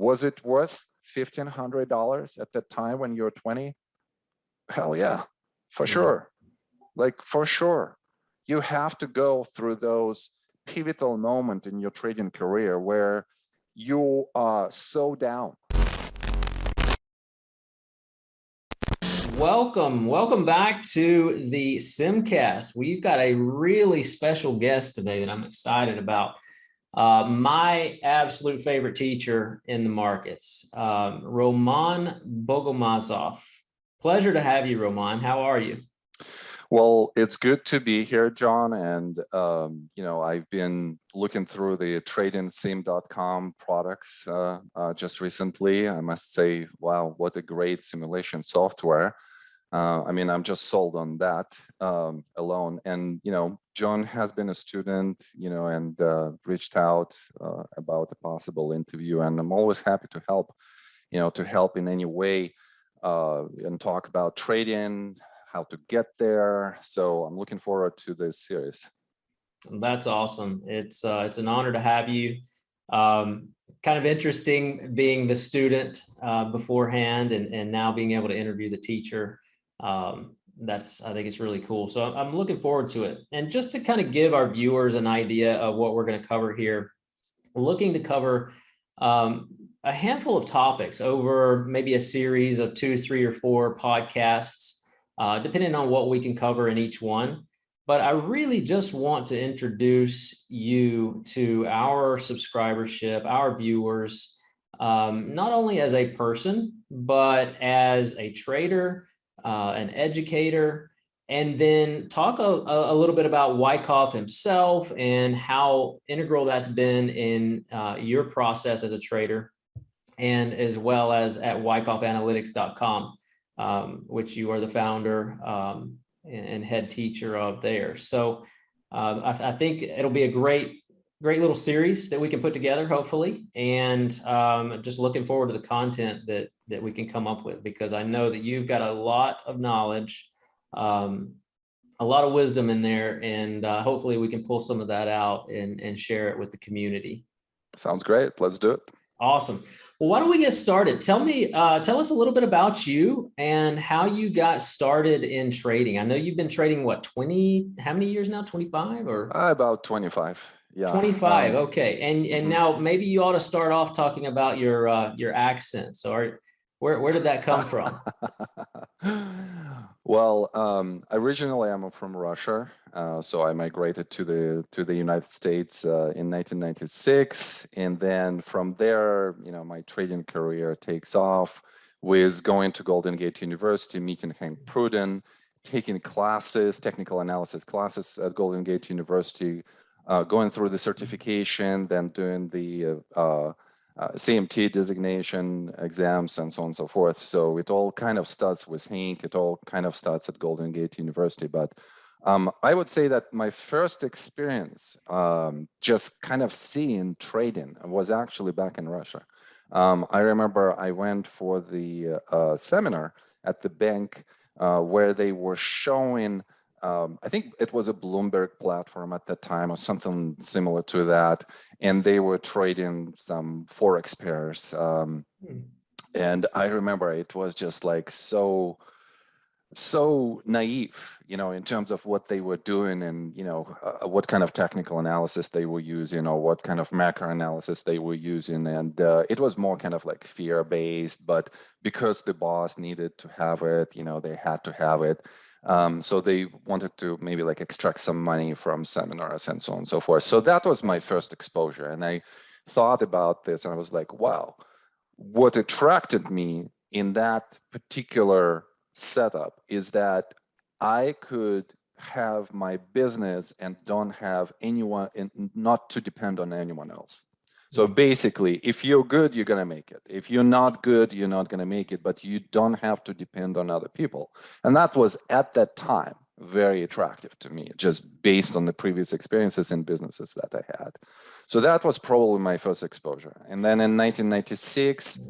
Was it worth $1,500 at the time when you were 20? Hell yeah, for sure. Like for sure. You have to go through those pivotal moments in your trading career where you are so down. Welcome back to the SimCast. We've got a really special guest today that I'm excited about. My absolute favorite teacher in the markets, Roman Bogomazov. Pleasure to have you, Roman. How are you? Well, it's good to be here, John. And, I've been looking through the TradingSim.com products just recently. I must say, wow, what a great simulation software. I'm just sold on that alone. And, John has been a student, and reached out about a possible interview. And I'm always happy to help, in any way and talk about trading, how to get there. So I'm looking forward to this series. That's awesome. It's an honor to have you. Kind of interesting being the student beforehand and now being able to interview the teacher. I think it's really cool. So I'm looking forward to it. And just to kind of give our viewers an idea of what we're going to cover here, we're looking to cover a handful of topics over maybe a series of 2, 3, or 4 podcasts, depending on what we can cover in each one. But I really just want to introduce you to our subscribership, our viewers, not only as a person, but as a trader, an educator, and then talk a little bit about Wyckoff himself and how integral that's been in your process as a trader, and as well as at WyckoffAnalytics.com, which you are the founder and head teacher of there. So I think it'll be a great little series that we can put together, hopefully. And just looking forward to the content that we can come up with, because I know that you've got a lot of knowledge, a lot of wisdom in there, and hopefully we can pull some of that out and share it with the community. Sounds great. Let's do it. Awesome. Well, why don't we get started? Tell us a little bit about you and how you got started in trading. I know you've been trading, what, how many years now? 25 or? About 25. Yeah. 25. Okay. And now maybe you ought to start off talking about your accent. So where did that come from? Well, originally I'm from Russia, so I migrated to the United States in 1996, and then from there, my trading career takes off with going to Golden Gate University, meeting Hank Pruden, taking classes, technical analysis classes at Golden Gate University, going through the certification, then doing the CMT designation exams and so on and so forth. So it all kind of starts with Hank. It all kind of starts at Golden Gate University. But I would say that my first experience just kind of seeing trading was actually back in Russia. I remember I went for the seminar at the bank where they were showing, I think it was a Bloomberg platform at that time or something similar to that. And they were trading some Forex pairs. And I remember it was just like so naive, in terms of what they were doing and, what kind of technical analysis they were using or what kind of macro analysis they were using. And it was more kind of like fear-based, but because the boss needed to have it, they had to have it. So they wanted to maybe like extract some money from seminars and so on and so forth. So that was my first exposure. And I thought about this and I was like, wow, what attracted me in that particular setup is that I could have my business and don't have anyone and not to depend on anyone else. So basically, if you're good, you're going to make it. If you're not good, you're not going to make it, but you don't have to depend on other people. And that was at that time very attractive to me, just based on the previous experiences in businesses that I had. So that was probably my first exposure. And then in 1996,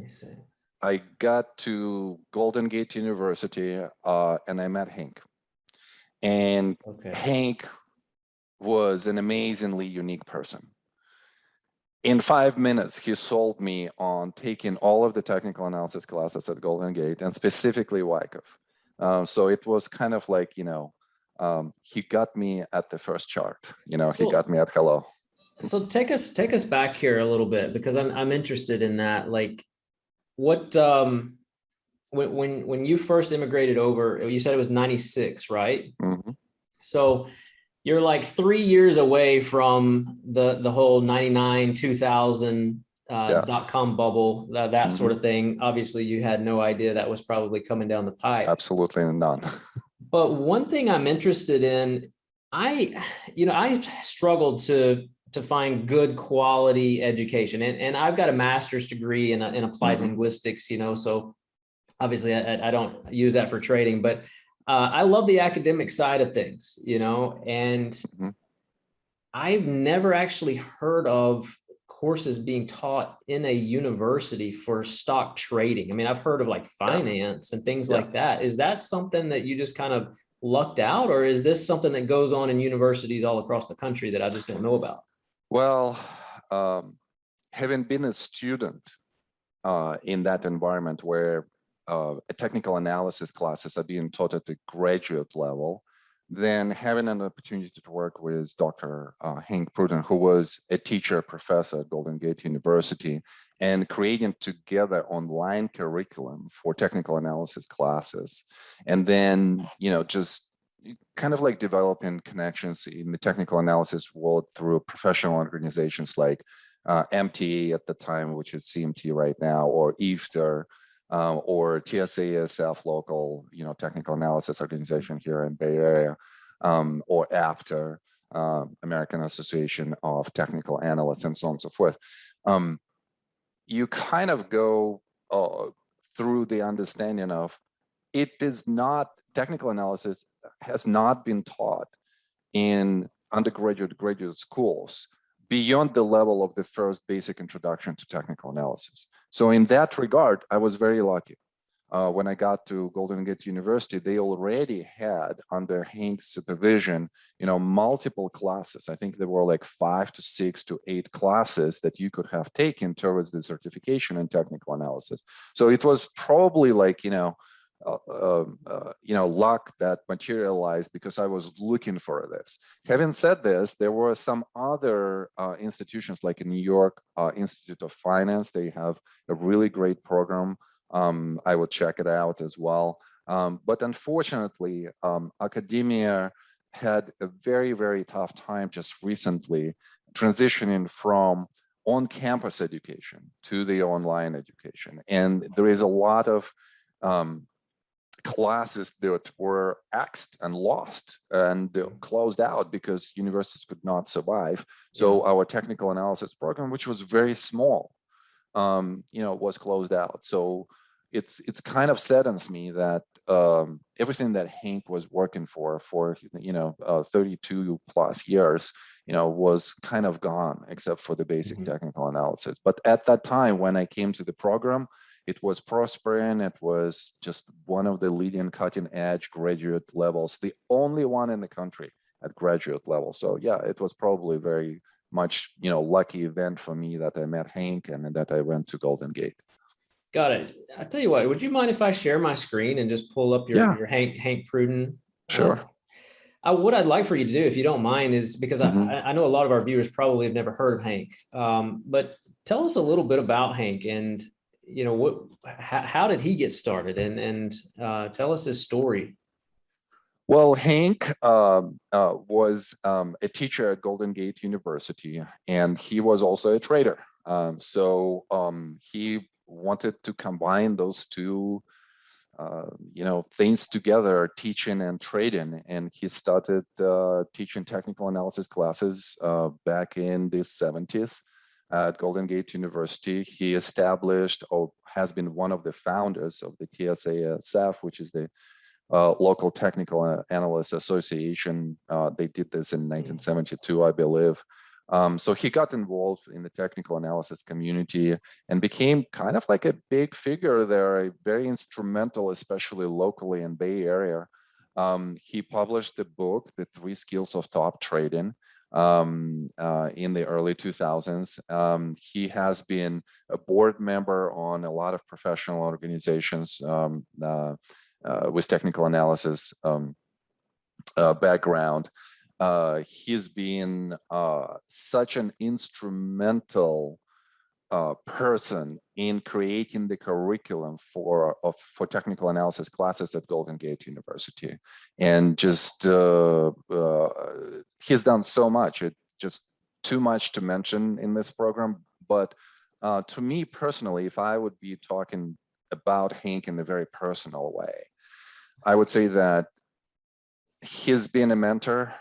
I got to Golden Gate University and I met Hank. And Hank was an amazingly unique person. In 5 minutes, he sold me on taking all of the technical analysis classes at Golden Gate and specifically Wyckoff. So it was kind of like, he got me at the first chart, he got me at hello. So take us back here a little bit, because I'm interested in that. Like, what when you first immigrated over, you said it was 96, right? Mm-hmm. So you're like 3 years away from the whole 99, 2000 Yes. .com bubble, that Mm-hmm. sort of thing. Obviously, you had no idea that was probably coming down the pipe. Absolutely none. But one thing I'm interested in, I struggled to find good quality education, and I've got a master's degree in applied Mm-hmm. linguistics, so obviously I don't use that for trading, but I love the academic side of things, and Mm-hmm. I've never actually heard of courses being taught in a university for stock trading. I mean, I've heard of like finance and things like that. Is that something that you just kind of lucked out, or is this something that goes on in universities all across the country that I just don't know about? Well, having been a student in that environment where technical analysis classes are being taught at the graduate level, then having an opportunity to work with Dr. Hank Pruden, who was a teacher professor at Golden Gate University, and creating together online curriculum for technical analysis classes. And then, just kind of like developing connections in the technical analysis world through professional organizations like MTA at the time, which is CMT right now, or EFTER, or TSASF, local, technical analysis organization here in Bay Area, or APTER, American Association of Technical Analysts, and so on and so forth. You kind of go through the understanding of technical analysis has not been taught in undergraduate, graduate schools beyond the level of the first basic introduction to technical analysis. So in that regard, I was very lucky. When I got to Golden Gate University, they already had, under Hank's supervision, multiple classes. I think there were like 5 to 6 to 8 classes that you could have taken towards the certification in technical analysis. So it was probably like, luck that materialized because I was looking for this. Having said this, there were some other institutions like in New York Institute of Finance. They have a really great program. I would check it out as well. But unfortunately, academia had a very, very tough time just recently transitioning from on-campus education to the online education. And there is a lot of classes that were axed and lost and closed out because universities could not survive. So our technical analysis program, which was very small, was closed out. So it's kind of saddens me that everything that Hank was working for 32 plus years, was kind of gone except for the basic technical analysis. But at that time, when I came to the program, it was prospering. It was just one of the leading cutting edge graduate levels, the only one in the country at graduate level. So yeah, it was probably very much, lucky event for me that I met Hank and that I went to Golden Gate. Got it. I tell you what, would you mind if I share my screen and just pull up your Hank Pruden? Sure. What I'd like for you to do, if you don't mind, is because I know a lot of our viewers probably have never heard of Hank, but tell us a little bit about Hank and how did he get started, and tell us his story. Well, Hank was a teacher at Golden Gate University, and he was also a trader. So he wanted to combine those two, things together, teaching and trading. And he started teaching technical analysis classes back in the 70s at Golden Gate University. He established, or has been one of the founders of the TSASF, which is the local technical analysts association. They did this in 1972, I believe. So he got involved in the technical analysis community and became kind of like a big figure there, very instrumental, especially locally in Bay Area. He published the book, The 3 Skills of Top Trading. in the early 2000s. He has been a board member on a lot of professional organizations with technical analysis background. He's been such an instrumental person in creating the curriculum for technical analysis classes at Golden Gate University, and just he's done so much. It's just too much to mention in this program. But to me personally, if I would be talking about Hank in a very personal way, I would say that he's been a mentor.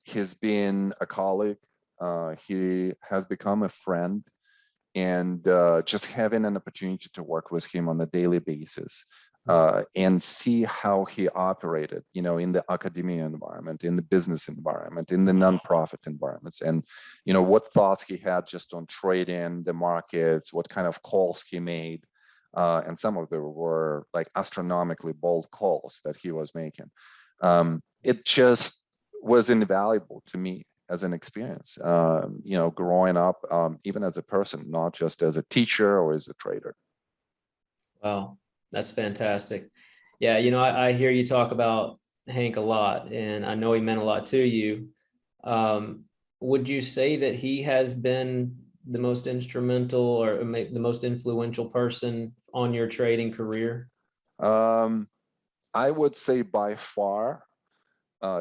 He's been a colleague. He has become a friend, and just having an opportunity to work with him on a daily basis and see how he operated, in the academia environment, in the business environment, in the nonprofit environments, and what thoughts he had just on trading the markets, what kind of calls he made, and some of them were like astronomically bold calls that he was making. It just was invaluable to me as an experience, growing up, even as a person, not just as a teacher or as a trader. Wow, that's fantastic. Yeah, I hear you talk about Hank a lot, and I know he meant a lot to you. Would you say that he has been the most instrumental or the most influential person on your trading career? I would say by far,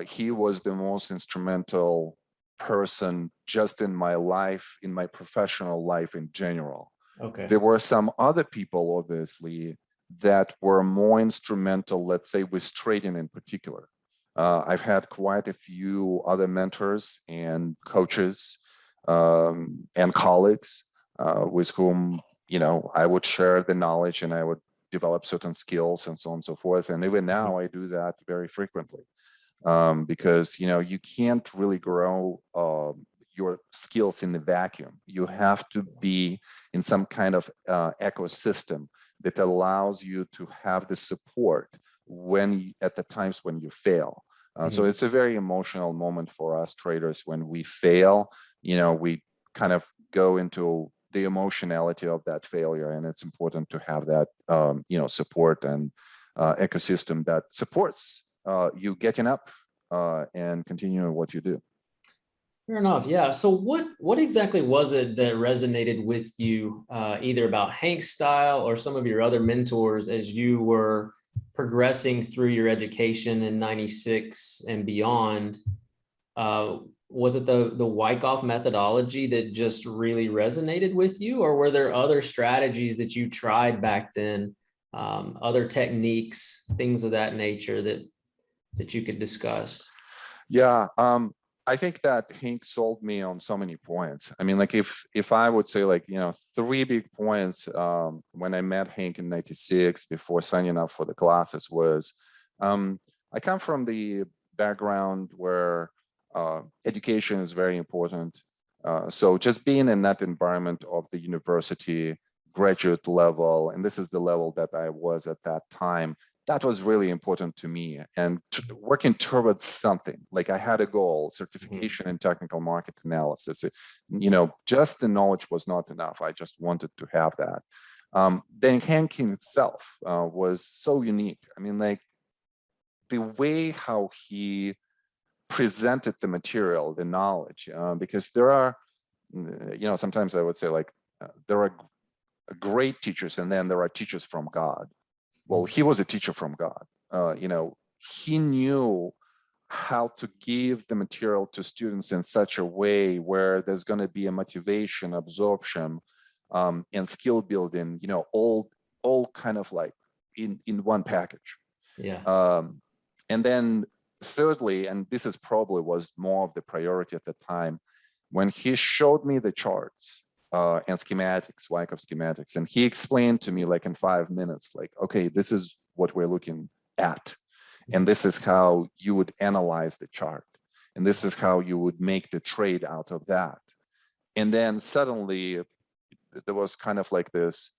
he was the most instrumental person just in my life, in my professional life in general. Okay. There were some other people, obviously, that were more instrumental, let's say, with trading in particular. I've had quite a few other mentors and coaches and colleagues with whom, I would share the knowledge and I would develop certain skills and so on and so forth. And even now I do that very frequently. Because you can't really grow your skills in the vacuum. You have to be in some kind of ecosystem that allows you to have the support at the times when you fail. So it's a very emotional moment for us traders when we fail. We kind of go into the emotionality of that failure, and it's important to have that support and ecosystem that supports you getting up and continuing what you do. Fair enough. Yeah. So what exactly was it that resonated with you, either about Hank's style or some of your other mentors as you were progressing through your education in '96 and beyond? Was it the Wyckoff methodology that just really resonated with you, or were there other strategies that you tried back then, other techniques, things of that nature that you could discuss? Yeah, I think that Hank sold me on so many points. I mean, like if I would say like, 3 big points when I met Hank in '96 before signing up for the classes was, I come from the background where education is very important. So just being in that environment of the university, graduate level, and this is the level that I was at that time, that was really important to me, and working towards something. Like I had a goal, certification in technical market analysis. Just the knowledge was not enough. I just wanted to have that. Then Hank himself was so unique. I mean, like the way how he presented the material, the knowledge, because there are, sometimes I would say like there are great teachers, and then there are teachers from God. Well, he was a teacher from God. He knew how to give the material to students in such a way where there's going to be a motivation, absorption, and skill building, all kind of like in one package. Yeah. And then thirdly, and this is probably was more of the priority at the time, when he showed me the charts and schematics, Wyckoff schematics, and he explained to me like in 5 minutes, like, okay, this is what we're looking at, and this is how you would analyze the chart, and this is how you would make the trade out of that. And then suddenly there was kind of like this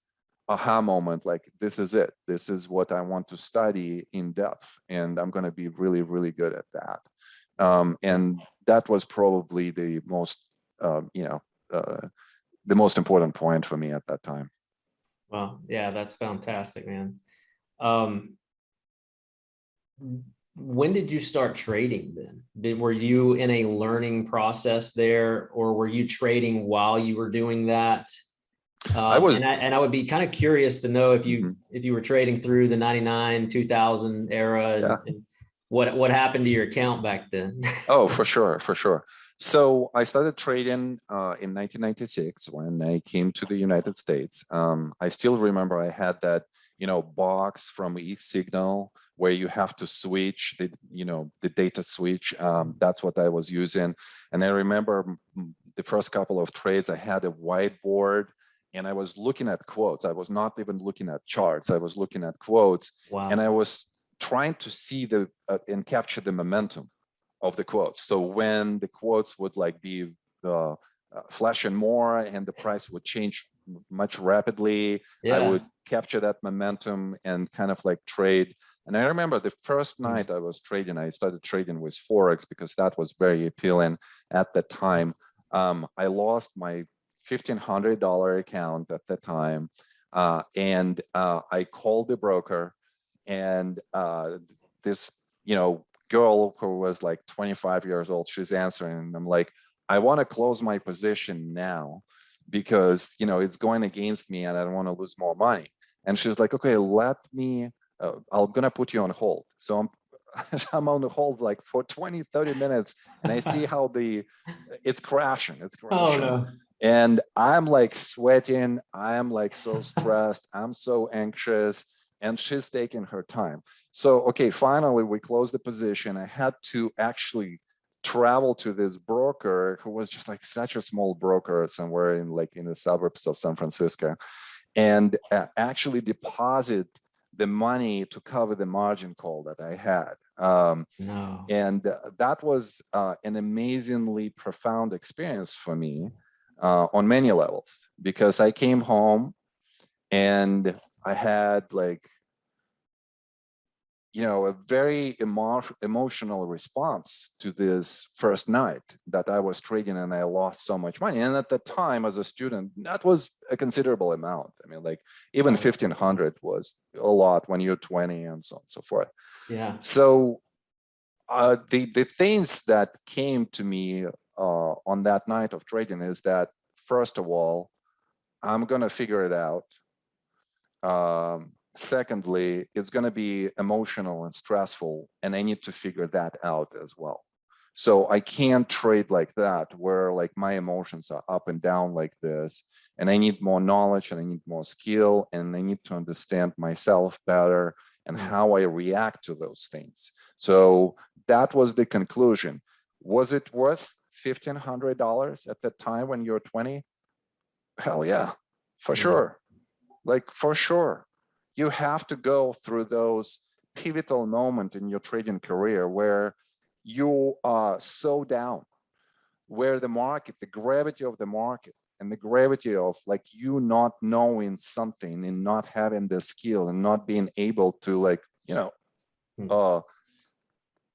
aha moment, like this is it, this is what I want to study in depth, and I'm going to be really, really good at that. And that was probably the most, the most important point for me at that time. Well, yeah, that's fantastic, man. When did you start trading then? Were you in a learning process there, or were you trading while you were doing that? And I would be kind of curious to know if you were trading through the 99, 2000 era, and what happened to your account back then. Oh, for sure, for sure. So I started trading in 1996 when I came to the United States. I still remember I had that, box from eSignal where you have to switch the data switch. That's what I was using. And I remember the first couple of trades, I had a whiteboard and I was looking at quotes. I was not even looking at charts. I was looking at quotes. Wow. And I was trying to see and capture the momentum of the quotes. So when the quotes would be flashing more and the price would change much rapidly, I would capture that momentum and kind of trade. And I remember the first night I was trading, I started trading with Forex because that was very appealing at the time. I lost my $1,500 account at the time. And I called the broker, and this, girl who was 25 years old, she's answering, and I'm like, I want to close my position now because, it's going against me and I don't want to lose more money. And she's like, okay, let me, I'm going to put you on hold. So I'm on hold for 20, 30 minutes and I see how it's crashing. Oh, no. And I'm sweating. I'm so stressed. I'm so anxious. And she's taking her time. So, okay, finally we closed the position. I had to actually travel to this broker who was just such a small broker somewhere in the suburbs of San Francisco, and actually deposit the money to cover the margin call that I had. No. And that was an amazingly profound experience for me on many levels, because I came home and I had a very emotional response to this first night that I was trading and I lost so much money. And at the time as a student, that was a considerable amount. I mean, even 1,500 was a lot when you're 20 and so on and so forth. Yeah. So the things that came to me on that night of trading is that, first of all, I'm going to figure it out. Secondly, it's going to be emotional and stressful, and I need to figure that out as well. So I can't trade like that, where my emotions are up and down like this, and I need more knowledge and I need more skill, and I need to understand myself better and how I react to those things. So that was the conclusion. Was it worth $1,500 at the time when you're 20? Hell yeah, for sure. For sure. You have to go through those pivotal moments in your trading career where you are so down, where the market, the gravity of the market, and the gravity of you not knowing something and not having the skill and not being able to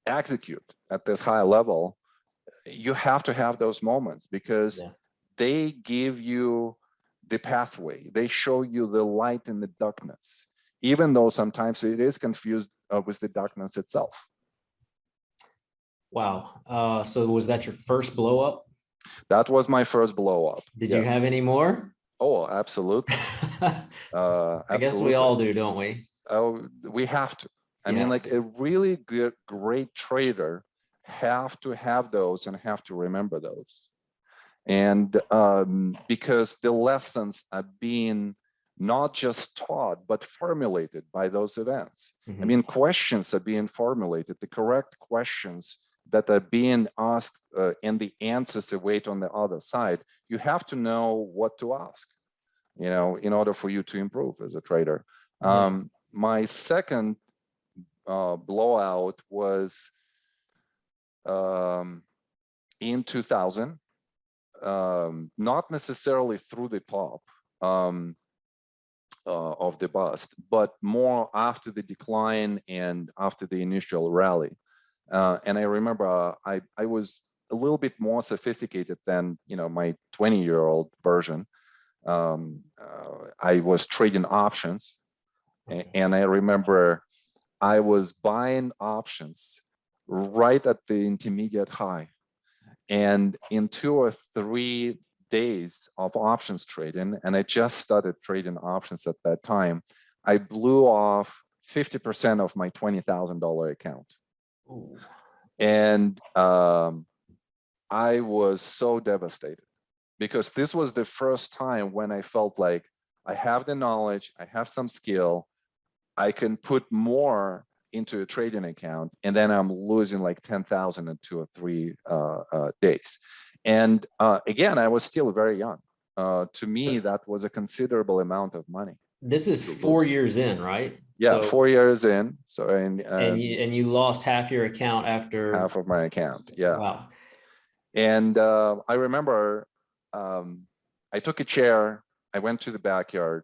execute at this high level, you have to have those moments because they give you the pathway. They show you the light in the darkness, even though sometimes it is confused with the darkness itself. Wow. So was that your first blow up? That was my first blow up. Did you have any more? Oh, absolutely. I guess we all do, don't we? We have to. I mean, a really good, great trader have to have those and have to remember those. And because the lessons are being not just taught, but formulated by those events. I mean, questions are being formulated, the correct questions that are being asked and the answers await on the other side. You have to know what to ask, in order for you to improve as a trader. My second blowout was in 2000. Not necessarily through the top of the bust, but more after the decline and after the initial rally. And I remember I was a little bit more sophisticated than my 20-year-old version. I was trading options, and I remember I was buying options right at the intermediate high. And in 2 or 3 days of options trading, and I just started trading options at that time, I blew off 50% of my $20,000 account. Ooh. And I was so devastated because this was the first time when I felt like I have the knowledge, I have some skill, I can put more into a trading account, and then I'm losing like 10,000 in 2 or 3 days. And again, I was still very young. To me, that was a considerable amount of money. This is to 4 lose. years in, right? Yeah, So, 4 years in. So and you lost half your account after. half of my account. Yeah. Wow. And I remember I took a chair, I went to the backyard,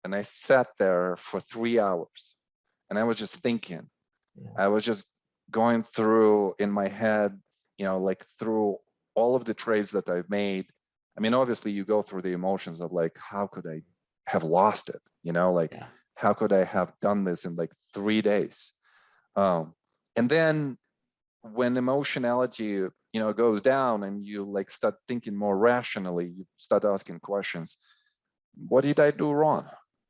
and I sat there for 3 hours. And I was just thinking, I was just going through in my head, like through all of the trades that I've made. I mean, obviously you go through the emotions of like, how could I have lost it? Like, how could I have done this in like 3 days? And then when emotionality, goes down and you like start thinking more rationally, you start asking questions. What did I do wrong?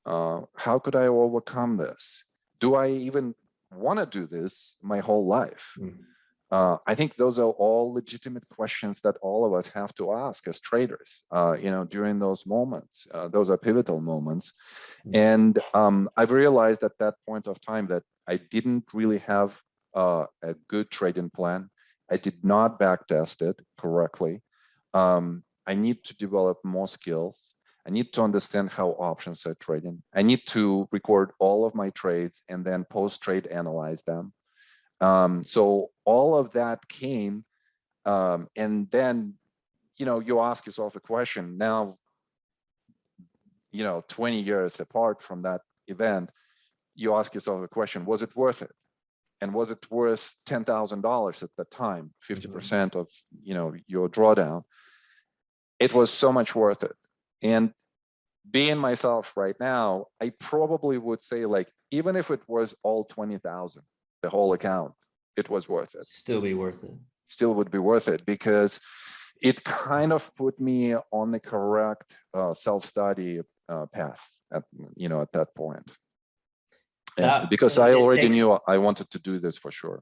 How could I overcome this? Do I even want to do this my whole life? I think those are all legitimate questions that all of us have to ask as traders, during those moments. Those are pivotal moments. And I've realized at that point of time that I didn't really have a good trading plan. I did not backtest it correctly. I need to develop more skills. I need to understand how options are trading. I need to record all of my trades and then post-trade analyze them. So all of that came, and then, you ask yourself a question now, 20 years apart from that event, you ask yourself a question, was it worth it? And was it worth $10,000 at the time, 50% of, your drawdown? It was so much worth it. And being myself right now, I probably would say, like, even if it was all 20,000, the whole account, it was worth it. Still be worth it. Still would be worth it because it kind of put me on the correct self-study path at that point. Because I already knew I wanted to do this for sure.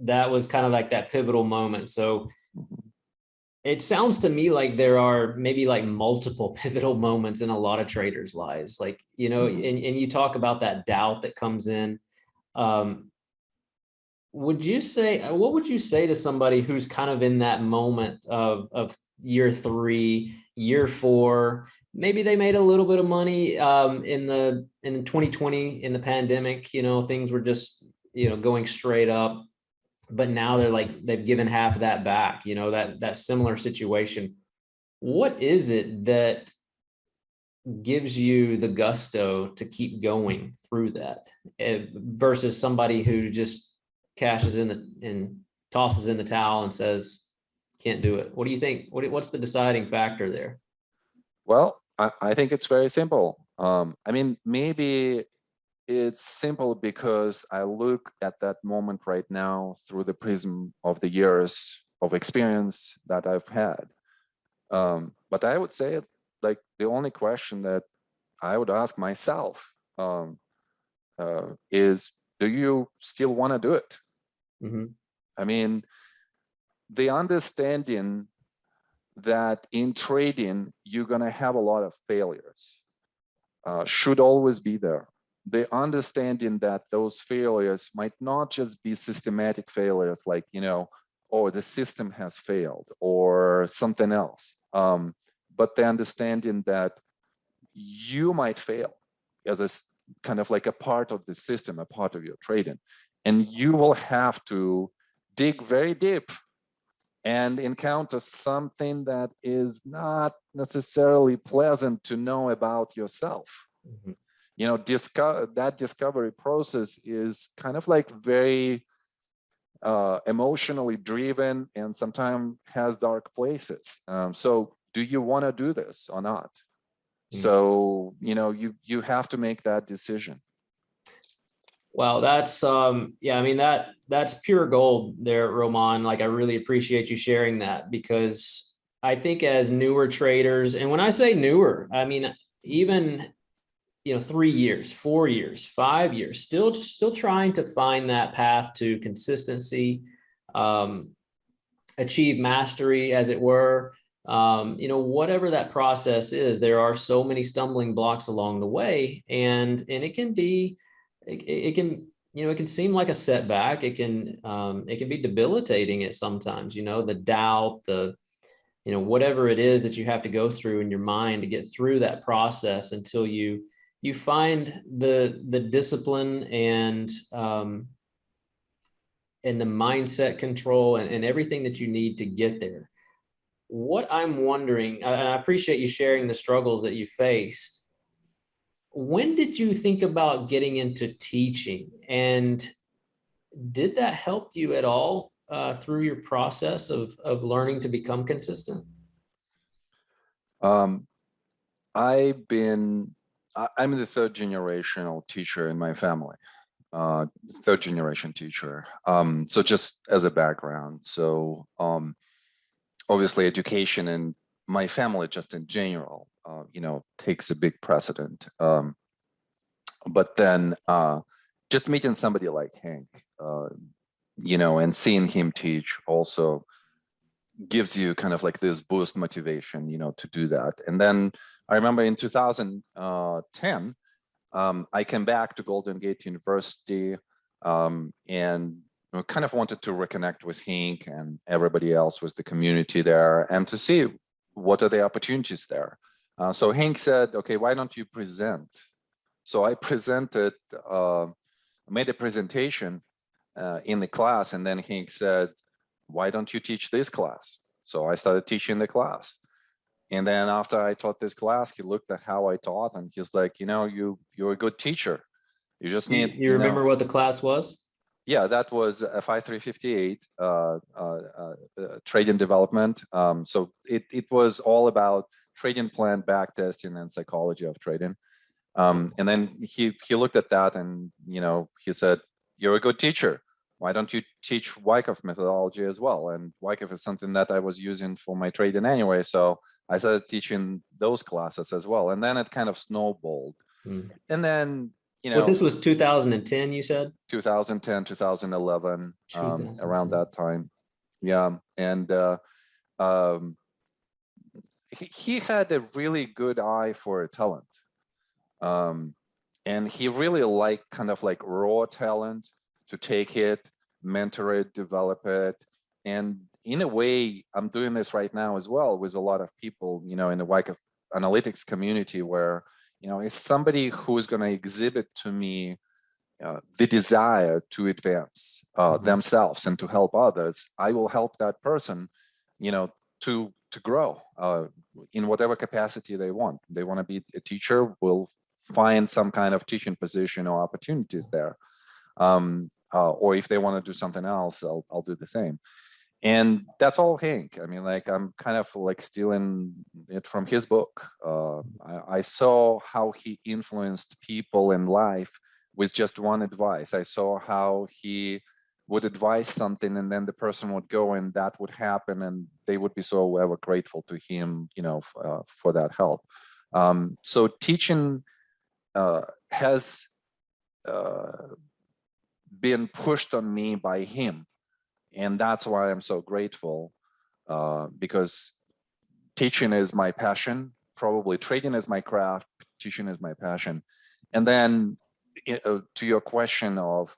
That was kind of like that pivotal moment. So it sounds to me like there are maybe like multiple pivotal moments in a lot of traders' lives. Like, and you talk about that doubt that comes in. What would you say to somebody who's kind of in that moment of year 3, year 4? Maybe they made a little bit of money in 2020 in the pandemic. Things were just going straight up, but now they've given half of that back. That similar situation. What is it that gives you the gusto to keep going through that versus somebody who just cashes in and tosses in the towel and says, can't do it? What do you think? What's the deciding factor there? Well, I think it's very simple. I mean, maybe it's simple because I look at that moment right now through the prism of the years of experience that I've had. But I would say, like, the only question that I would ask myself is, do you still want to do it? I mean, the understanding that in trading, you're going to have a lot of failures should always be there. The understanding that those failures might not just be systematic failures, like, oh, the system has failed or something else. But the understanding that you might fail as a kind of like a part of the system, a part of your trading, and you will have to dig very deep and encounter something that is not necessarily pleasant to know about yourself. That discovery process is kind of like very emotionally driven, and sometimes has dark places. So do you want to do this or not? So, you have to make that decision. Well, that's yeah, I mean, that's pure gold there, Roman. Like, I really appreciate you sharing that, because I think as newer traders, and when I say newer, I mean even 3 years, 4 years, 5 years, still trying to find that path to consistency, achieve mastery, as it were. Whatever that process is, there are so many stumbling blocks along the way, and it can be, it can, it can seem like a setback. It can be debilitating at sometimes, the doubt, the, whatever it is that you have to go through in your mind to get through that process until you find the discipline and the mindset control and everything that you need to get there. What I'm wondering, and I appreciate you sharing the struggles that you faced, when did you think about getting into teaching, and did that help you at all through your process of learning to become consistent? I'm the third generational teacher in my family, third generation teacher. So just as a background, so obviously education in my family, just in general, takes a big precedent. But then just meeting somebody like Hank, and seeing him teach also gives you kind of like this boost motivation, to do that. And then I remember in 2010, I came back to Golden Gate University, and kind of wanted to reconnect with Hank and everybody else, with the community there, and to see what are the opportunities there. So Hank said, okay, why don't you present? So I presented, made a presentation in the class, and then Hank said, why don't you teach this class? So I started teaching the class. And then after I taught this class, he looked at how I taught, and he's like, you're a good teacher. You just need, you remember what the class was? Yeah, that was a 5358 trading development. So it was all about trading plan, back testing, and psychology of trading. And then he looked at that, and he said, you're a good teacher. Why don't you teach Wyckoff methodology as well? And Wyckoff is something that I was using for my trading anyway. So I started teaching those classes as well. And then it kind of snowballed. And then, But this was 2010, you said? 2010, 2011, around that time. Yeah. And he had a really good eye for talent. And he really liked kind of like raw talent, to take it, mentor it, develop it. And in a way, I'm doing this right now as well with a lot of people, in the Wikoff Analytics community, where, it's somebody who is going to exhibit to me the desire to advance themselves and to help others. I will help that person, to grow in whatever capacity they want. They want to be a teacher, we'll find some kind of teaching position or opportunities there. Or if they want to do something else, I'll do the same. And that's all Hank. I mean, like, I'm kind of like stealing it from his book. I saw how he influenced people in life with just one advice. I saw how he would advise something, and then the person would go, and that would happen, and they would be so ever grateful to him, for that help. So teaching has been pushed on me by him. And that's why I'm so grateful, because teaching is my passion. Probably trading is my craft, teaching is my passion. And then to your question of,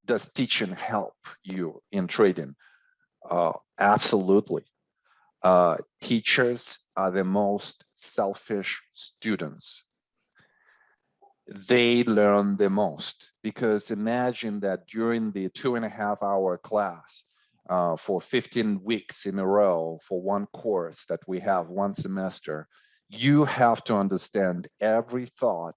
does teaching help you in trading? Absolutely. Teachers are the most selfish students. They learn the most, because imagine that during the 2.5-hour class for 15 weeks in a row for one course that we have one semester, you have to understand every thought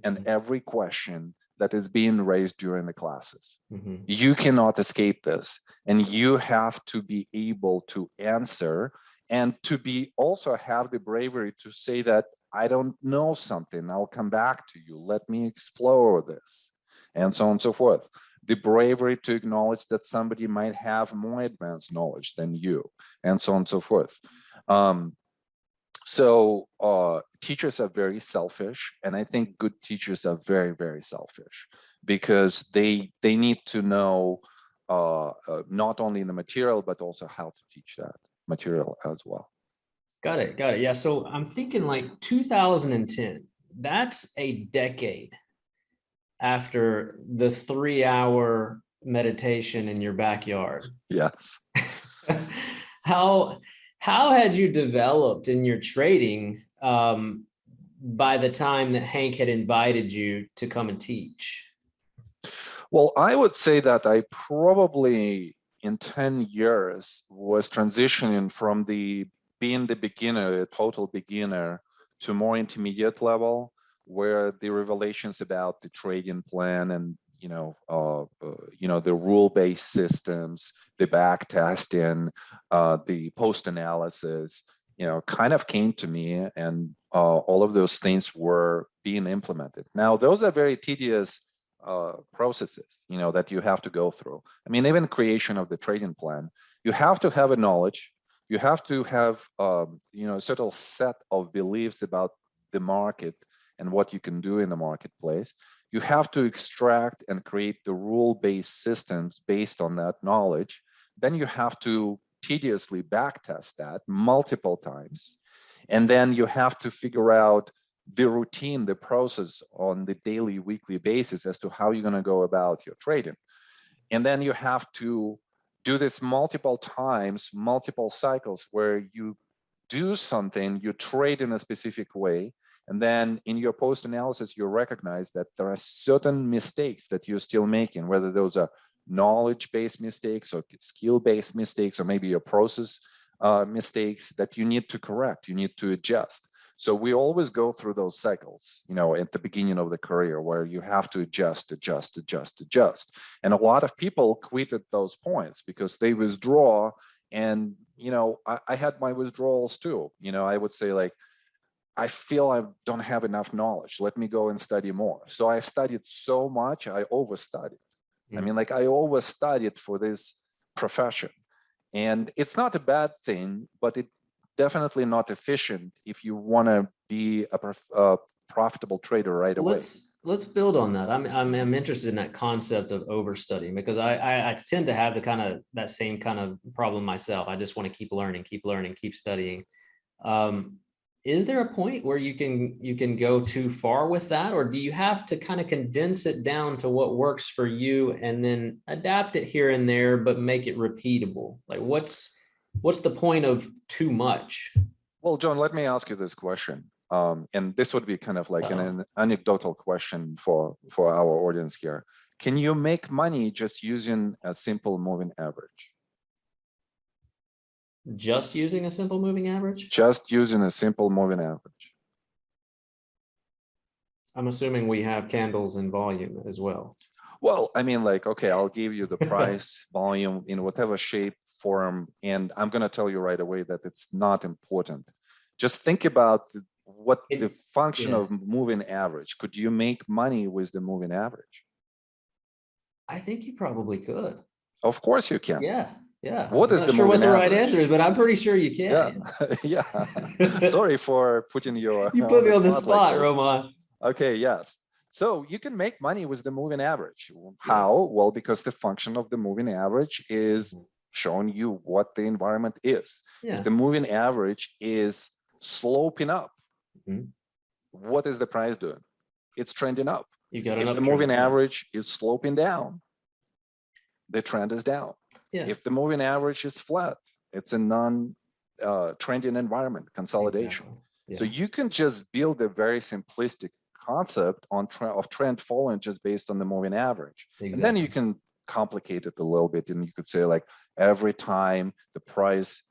and every question that is being raised during the classes. Mhm. You cannot escape this, and you have to be able to answer and to be also have the bravery to say that I don't know something, I'll come back to you, let me explore this, and so on and so forth. The bravery to acknowledge that somebody might have more advanced knowledge than you, and so on and so forth. Teachers are very selfish, and I think good teachers are very, very selfish, because they need to know not only the material, but also how to teach that material as well. Got it. Got it. Yeah. So I'm thinking like 2010, that's a decade after the 3-hour meditation in your backyard. Yes. How had you developed in your trading by the time that Hank had invited you to come and teach? Well, I would say that I probably in 10 years was transitioning from being the beginner, a total beginner, to more intermediate level, where the revelations about the trading plan and the rule-based systems, the back testing, the post analysis, kind of came to me, and all of those things were being implemented. Now, those are very tedious processes, that you have to go through. I mean, even creation of the trading plan, you have to have a knowledge, you have to have, a certain set of beliefs about the market and what you can do in the marketplace. You have to extract and create the rule-based systems based on that knowledge. Then you have to tediously backtest that multiple times. And then you have to figure out the routine, the process on the daily, weekly basis as to how you're going to go about your trading. And then you have to do this multiple times, multiple cycles, where you do something, you trade in a specific way, and then in your post analysis, you recognize that there are certain mistakes that you're still making, whether those are knowledge-based mistakes or skill-based mistakes, or maybe your process mistakes that you need to correct, you need to adjust. So we always go through those cycles, at the beginning of the career, where you have to adjust. And a lot of people quit at those points because they withdraw. And, I had my withdrawals too. I would say, like, I feel I don't have enough knowledge. Let me go and study more. So I studied so much, I overstudied. I mean, like, I overstudied for this profession. And it's not a bad thing, but it definitely not efficient if you want to be a profitable trader right away. Let's build on that. I'm interested in that concept of overstudying, because I tend to have that same kind of problem myself. I just want to keep learning, keep studying. Is there a point where you can go too far with that, or do you have to kind of condense it down to what works for you and then adapt it here and there, but make it repeatable? Like, what's the point of too much? Well, John, let me ask you this question. And this would be kind of like an anecdotal question for our audience here. Can you make money just using a simple moving average? Just using a simple moving average? Just using a simple moving average. I'm assuming we have candles and volume as well. Well, I mean, like, okay, I'll give you the price, volume in whatever shape, form, and I'm going to tell you right away that it's not important. Just think about the function of moving average. Could you make money with the moving average? I think you probably could. Of course you can. Yeah. Yeah. What is the moving average? I'm not sure what the right answer is, but I'm pretty sure you can. Yeah. Yeah. Sorry for putting you. You put me on the spot, like Roman. Okay. Yes. So you can make money with the moving average. How? Well, because the function of the moving average is showing you what the environment is. If the moving average is sloping up, what is the price doing? It's trending up. If the moving average is sloping down, the trend is down. If the moving average is flat, it's a non-trending environment, consolidation. Exactly. So you can just build a very simplistic concept of trend following just based on the moving average. Exactly. And then you can complicate it a little bit, and you could say, like, every time the price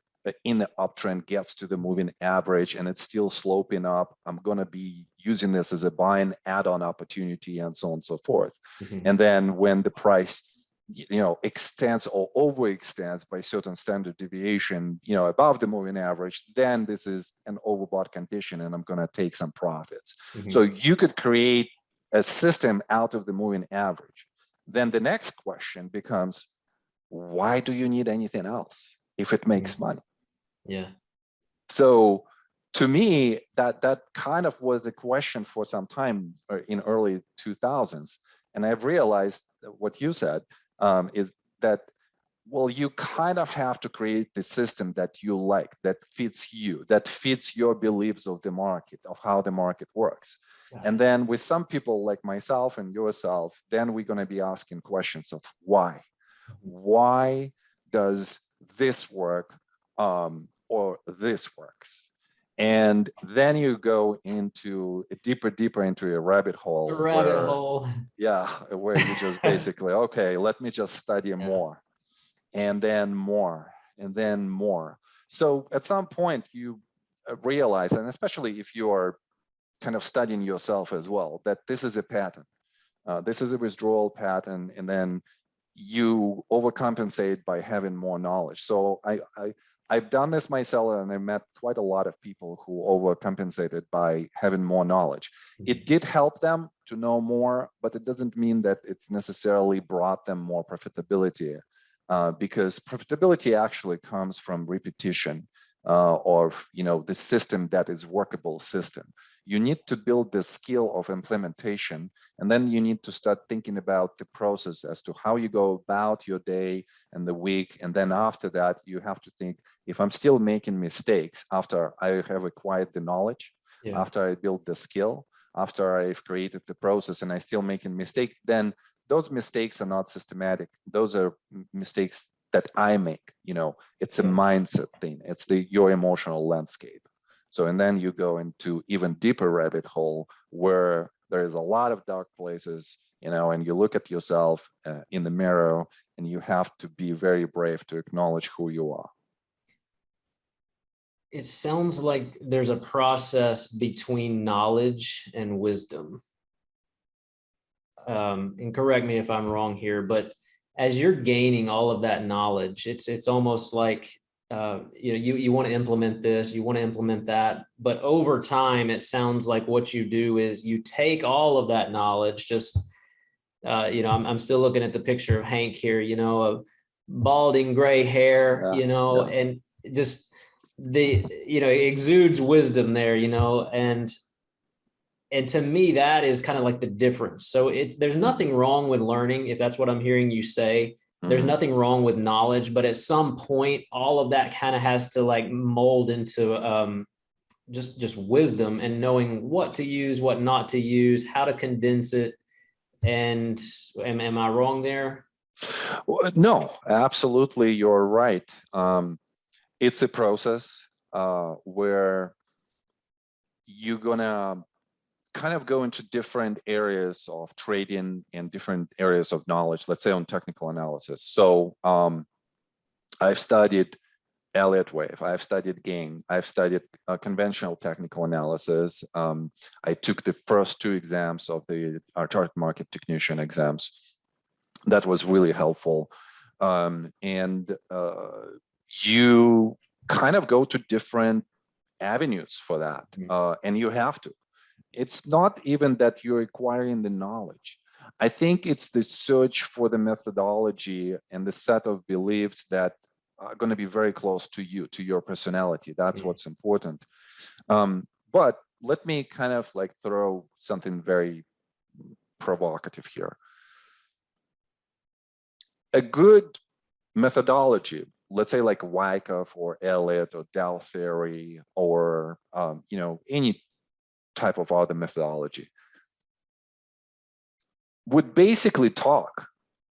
in the uptrend gets to the moving average and it's still sloping up, I'm going to be using this as a buy and add-on opportunity and so on and so forth. And then when the price, extends or overextends by certain standard deviation, above the moving average, then this is an overbought condition and I'm going to take some profits. So you could create a system out of the moving average. Then the next question becomes, why do you need anything else if it makes money? Yeah. So to me, that kind of was a question for some time in early 2000s. And I've realized that what you said is that, well, you kind of have to create the system that you like, that fits you, that fits your beliefs of the market, of how the market works. And then with some people like myself and yourself, then we're going to be asking questions of why. Why does this work or this works? And then you go into a deeper into a rabbit hole. Yeah, where you just basically, okay, let me just study more, and then more, and then more. So at some point you realize, and especially if you are kind of studying yourself as well, that this is a pattern. This is a withdrawal pattern, and then you overcompensate by having more knowledge. So I've done this myself, and I met quite a lot of people who overcompensated by having more knowledge. It did help them to know more, but it doesn't mean that it's necessarily brought them more profitability, because profitability actually comes from repetition or the system that is workable system. You need to build the skill of implementation, and then you need to start thinking about the process as to how you go about your day and the week. And then after that, you have to think, if I'm still making mistakes after I have acquired the knowledge, after I build the skill, after I've created the process and I still making mistakes, then those mistakes are not systematic. Those are mistakes that I make. It's a mindset thing. It's your emotional landscape. So, and then you go into even deeper rabbit hole where there is a lot of dark places, and you look at yourself in the mirror, and you have to be very brave to acknowledge who you are. It sounds like there's a process between knowledge and wisdom. And correct me if I'm wrong here, but as you're gaining all of that knowledge, it's almost like you want to implement this, you want to implement that, but over time, it sounds like what you do is you take all of that knowledge. Just I'm still looking at the picture of Hank here, of balding gray hair, and just exudes wisdom there, and to me, that is kind of like the difference. So there's nothing wrong with learning, if that's what I'm hearing you say. There's nothing wrong with knowledge, but at some point, all of that kind of has to like mold into just wisdom and knowing what to use, what not to use, how to condense it. And am I wrong there? Well, no, absolutely, you're right. It's a process where you're gonna kind of go into different areas of trading and different areas of knowledge, let's say on technical analysis. So I've studied Elliott wave, I've studied game, I've studied conventional technical analysis. I took the first 2 exams of the chart market technician exams. That was really helpful. And you kind of go to different avenues for that, and you have to. It's not even that you're acquiring the knowledge. I think it's the search for the methodology and the set of beliefs that are going to be very close to you, to your personality. That's what's important. But let me kind of like throw something very provocative here. A good methodology, let's say like Wyckoff or Elliott or Dow theory or any type of other methodology, would basically talk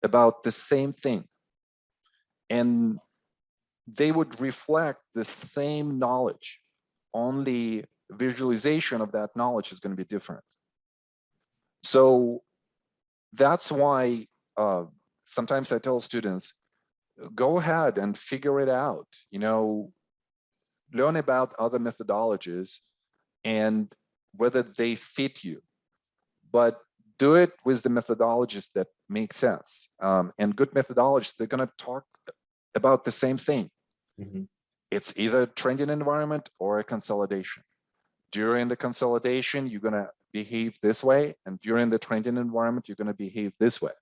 about the same thing, and they would reflect the same knowledge. Only visualization of that knowledge is going to be different. So that's why sometimes I tell students, go ahead and figure it out. learn about other methodologies and whether they fit you, but do it with the methodologies that make sense. And good methodologies, they're going to talk about the same thing. Mhm. It's either a trending environment or a consolidation. During the consolidation, you're going to behave this way, and during the trending environment, you're going to behave this way.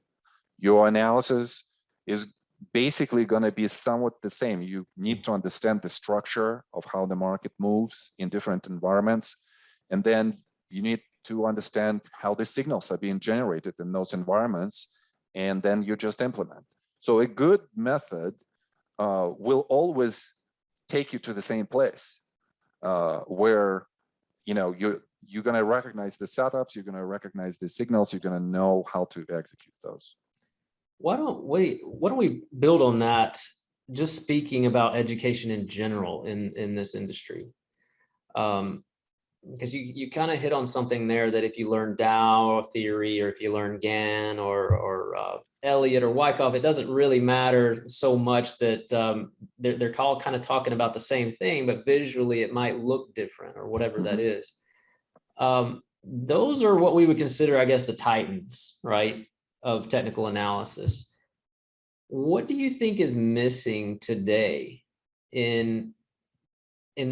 Your analysis is basically going to be somewhat the same. You need to understand the structure of how the market moves in different environments, and then you need to understand how the signals are being generated in those environments, and then you just implement. So a good method will always take you to the same place where you're going to recognize the setups, you're going to recognize the signals, you're going to know how to execute those. Why don't we build on that? Just speaking about education in general in this industry, because you kind of hit on something there, that if you learn Dow theory, or if you learn Gann or Elliott or Wyckoff, it doesn't really matter so much that they're all kind of talking about the same thing, but visually it might look different or whatever that is. Those are what we would consider, I guess, the titans, right, of technical analysis. What do you think is missing today in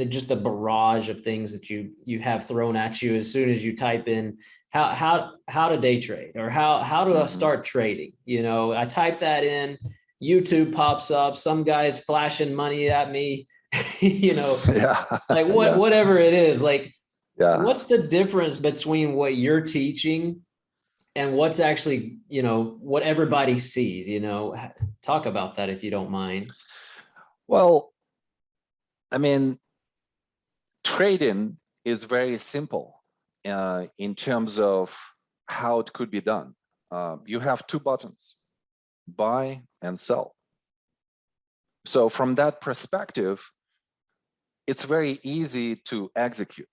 just the barrage of things that you have thrown at you as soon as you type in how to day trade, or how do I start trading? I type that in, YouTube pops up, some guy's flashing money at me, like whatever it is, like, what's the difference between what you're teaching and what's actually, what everybody sees? Talk about that if you don't mind. Well, I mean, trading is very simple in terms of how it could be done. You have two buttons, buy and sell. So from that perspective, it's very easy to execute,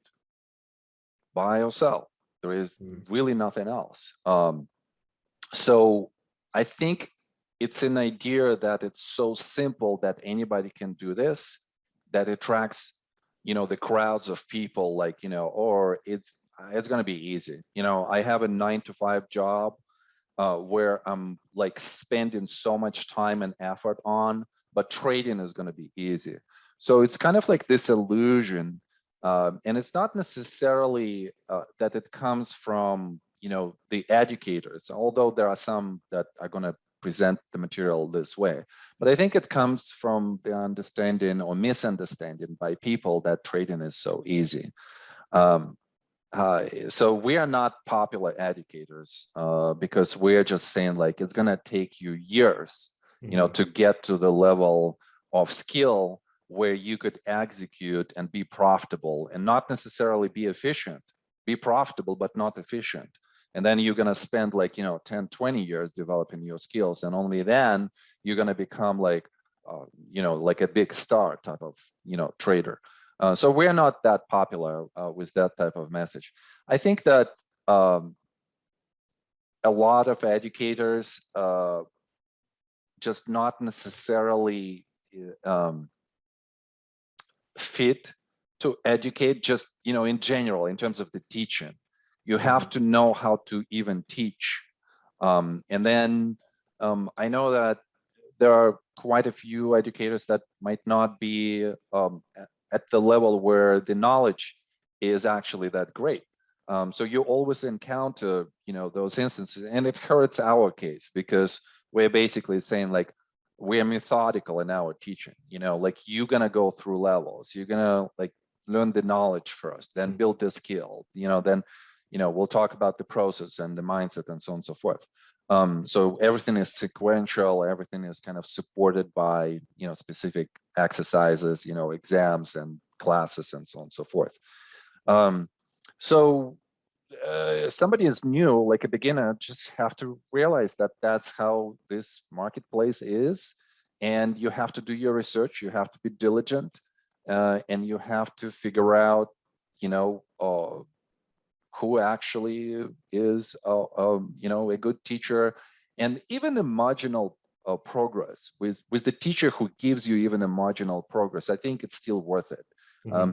buy or sell. There is really nothing else. So I think it's an idea that it's so simple that anybody can do this, that attracts, the crowds of people, like, or it's going to be easy. I have a 9-to-5 job where I'm like spending so much time and effort on, but trading is going to be easy. So it's kind of like this illusion. And it's not necessarily that it comes from, the educators, although there are some that are going to present the material this way. But I think it comes from the understanding or misunderstanding by people that trading is so easy. So we are not popular educators because we're just saying, like, it's going to take you years, to get to the level of skill where you could execute and be profitable, and not necessarily be efficient, be profitable, but not efficient. And then you're going to spend like, 10, 20 years developing your skills. And only then you're going to become like, like a big star type of, trader. So we're not that popular with that type of message. I think that a lot of educators just not necessarily fit to educate, just, in general, in terms of the teaching. You have to know how to even teach. And then I know that there are quite a few educators that might not be at the level where the knowledge is actually that great. So you always encounter, those instances, and it hurts our case because we're basically saying, like, we're methodical in our teaching, like, you're gonna go through levels, you're gonna like learn the knowledge first, then build the skill, then we'll talk about the process and the mindset and so on and so forth. So everything is sequential, everything is kind of supported by, specific exercises, exams and classes and so on and so forth. So somebody is new, like a beginner, just have to realize that that's how this marketplace is. And you have to do your research, you have to be diligent, and you have to figure out, who actually is, a good teacher. And even a marginal progress with the teacher who gives you even a marginal progress, I think it's still worth it.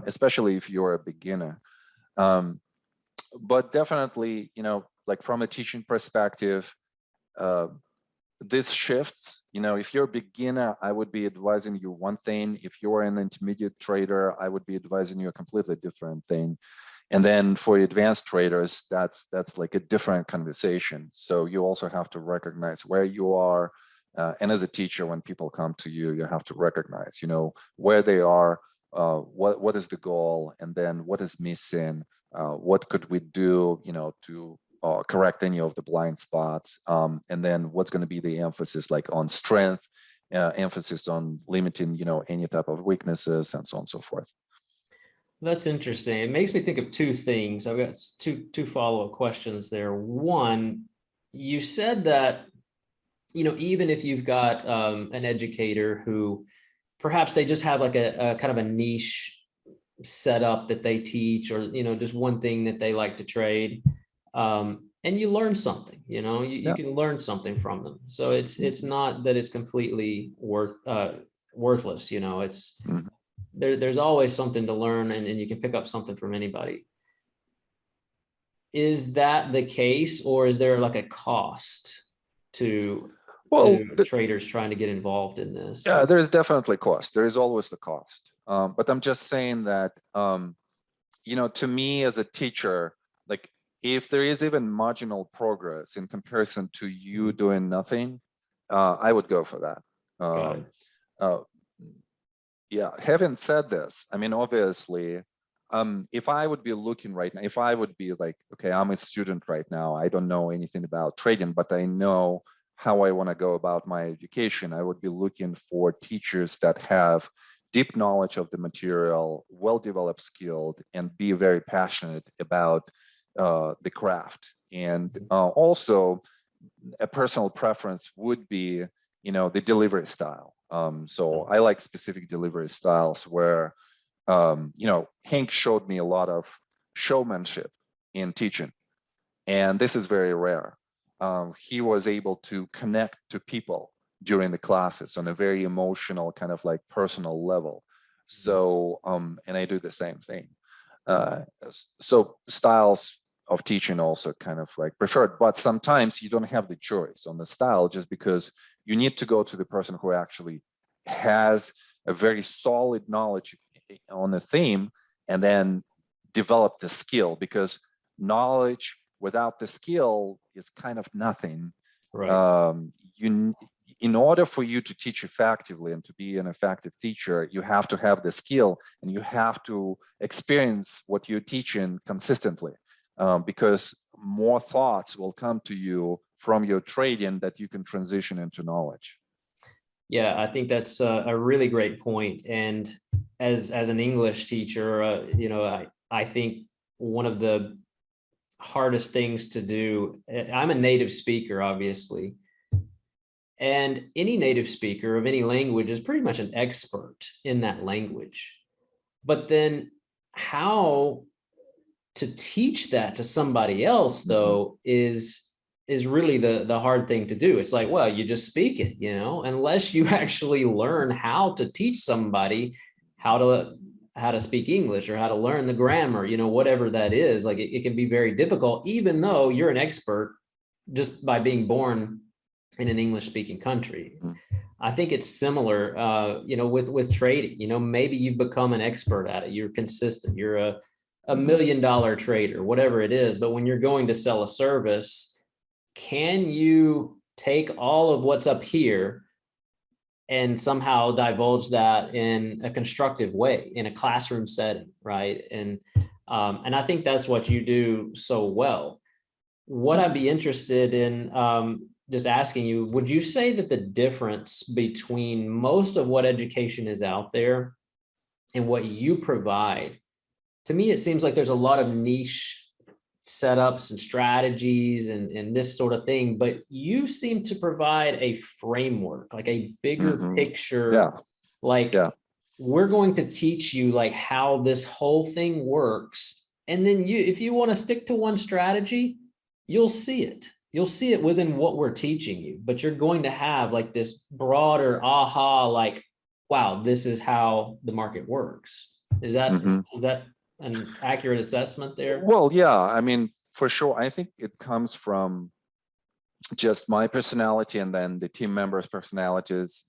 especially if you're a beginner. But definitely, like from a teaching perspective, this shifts. If you're a beginner, I would be advising you one thing. If you're an intermediate trader, I would be advising you a completely different thing. And then for advanced traders, that's like a different conversation. So you also have to recognize where you are. And as a teacher, when people come to you, you have to recognize, where they are, what is the goal, and then what is missing, what could we do, to correct any of the blind spots, and then what's going to be the emphasis, like on strength, emphasis on limiting, any type of weaknesses, and so on and so forth. That's interesting. It makes me think of two things. I've got two follow-up questions there. One, you said that, even if you've got an educator who perhaps they just have like a kind of a niche setup that they teach, or, just one thing that they like to trade, and you learn something, you can learn something from them. So it's not that it's completely worthless, it's, there's always something to learn, and you can pick up something from anybody. Is that the case, or is there like a cost to traders trying to get involved in this? Yeah, there's definitely cost. There is always the cost. But I'm just saying that, to me as a teacher, like if there is even marginal progress in comparison to you doing nothing, I would go for that. Yeah, having said this, I mean, obviously, if I would be looking right now, if I would be like, okay, I'm a student right now, I don't know anything about trading, but I know how I want to go about my education, I would be looking for teachers that have deep knowledge of the material, well-developed, skilled, and be very passionate about the craft. And also, a personal preference would be, the delivery style. So I like specific delivery styles where, Hank showed me a lot of showmanship in teaching, and this is very rare. He was able to connect to people during the classes on a very emotional, kind of like personal level. So, and I do the same thing. So styles of teaching also kind of like preferred, but sometimes you don't have the choice on the style, just because you need to go to the person who actually has a very solid knowledge on the theme, and then develop the skill, because knowledge without the skill is kind of nothing. Right. In order for you to teach effectively and to be an effective teacher, you have to have the skill, and you have to experience what you're teaching consistently, because more thoughts will come to you from your trading that you can transition into knowledge. Yeah, I think that's a really great point. And as an English teacher, I think one of the hardest things to do, I'm a native speaker, obviously, and any native speaker of any language is pretty much an expert in that language. But then how to teach that to somebody else, though, is really the hard thing to do. It's like, well, you just speak it, unless you actually learn how to teach somebody how to speak English, or how to learn the grammar, whatever that is. Like it can be very difficult, even though you're an expert just by being born in an English speaking country. I think it's similar, with trading. Maybe you've become an expert at it. You're consistent. You're a $1 million trader, whatever it is. But when you're going to sell a service, can you take all of what's up here and somehow divulge that in a constructive way in a classroom setting, right? And I think that's what you do so well. What I'd be interested in just asking you, would you say that the difference between most of what education is out there and what you provide, to me, it seems like there's a lot of niche setups and strategies and this sort of thing, but you seem to provide a framework, like a bigger picture. We're going to teach you like how this whole thing works. And then if you want to stick to one strategy, you'll see it. You'll see it within what we're teaching you, but you're going to have like this broader aha, like, wow, this is how the market works. Is that Mhm. is that an accurate assessment there? Well, yeah, I mean, for sure. I think it comes from just my personality and then the team members' personalities,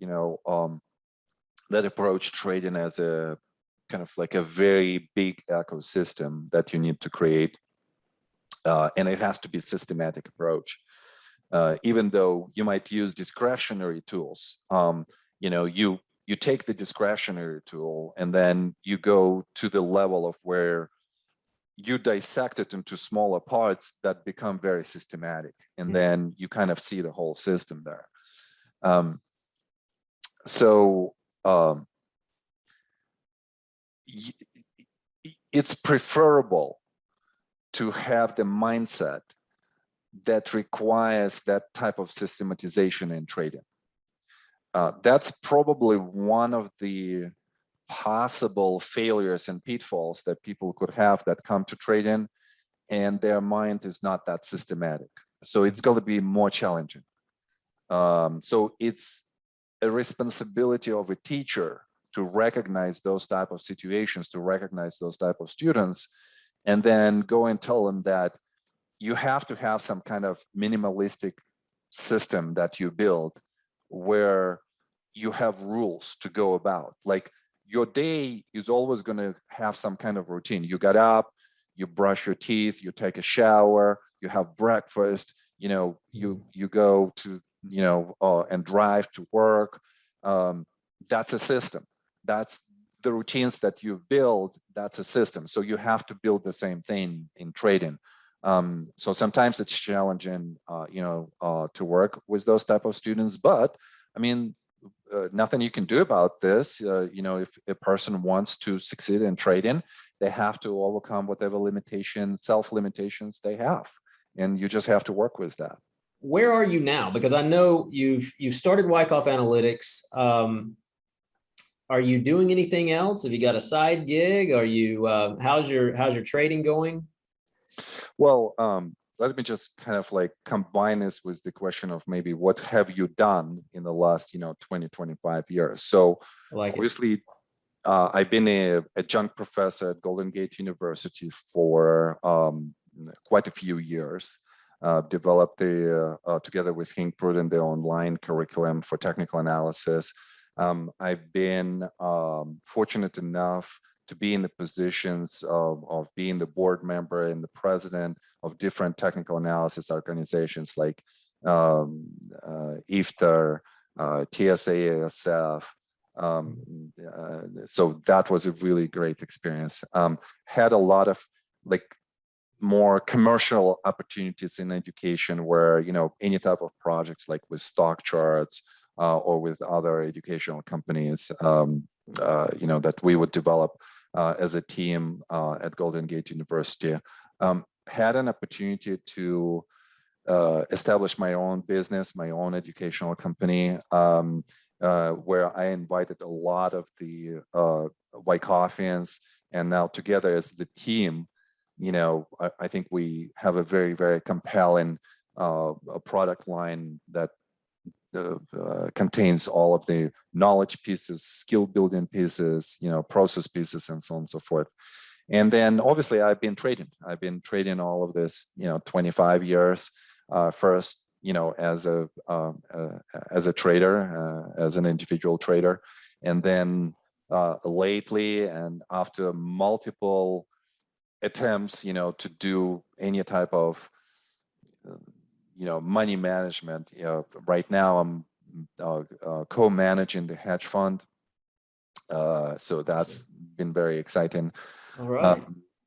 that approach trading as a kind of like a very big ecosystem that you need to create. And it has to be a systematic approach. Even though you might use discretionary tools, you take the discretionary tool and then you go to the level of where you dissect it into smaller parts that become very systematic, and then you kind of see the whole system there. So it's preferable to have the mindset that requires that type of systematization in trading. That's probably one of the possible failures and pitfalls that people could have that come to trading, and their mind is not that systematic. So it's going to be more challenging. So it's a responsibility of a teacher to recognize those type of situations, to recognize those type of students, and then go and tell them that you have to have some kind of minimalistic system that you build where you have rules to go about. Like, your day is always going to have some kind of routine. You got up, you brush your teeth, you take a shower, you have breakfast, you go to, and drive to work. That's a system. That's the routines that you build. That's a system. So you have to build the same thing in trading. So sometimes it's challenging, to work with those type of students, but I mean, nothing you can do about this. If a person wants to succeed in trading, they have to overcome whatever self-limitations they have, and you just have to work with that. Where are you now? Because I know you've started Wyckoff Analytics. Are you doing anything else? Have you got a side gig? Are you how's your trading going? Well, let me just kind of like combine this with the question of maybe what have you done in the last 20, 25 years. So obviously, I've been a adjunct professor at Golden Gate University for quite a few years. Developed together with Pruden, the online curriculum for technical analysis. I've been fortunate enough to be in the positions of being the board member and the president of different technical analysis organizations like IFTR, TSASF. So that was a really great experience. Had a lot of more commercial opportunities in education where, any type of projects like with stock charts or with other educational companies, that we would develop as a team at Golden Gate University. Had an opportunity to establish my own business, my own educational company, where I invited a lot of the Wyckoffans, and now together as the team, I think we have a very, very compelling product line that contains all of the knowledge pieces, skill building pieces, process pieces, and so on and so forth. And then obviously I've been trading all of this, 25 years, first, as a trader, as an individual trader. And then lately, and after multiple attempts, to do any type of, money management. Right now I'm co-managing the hedge fund. So that's been very exciting. All right.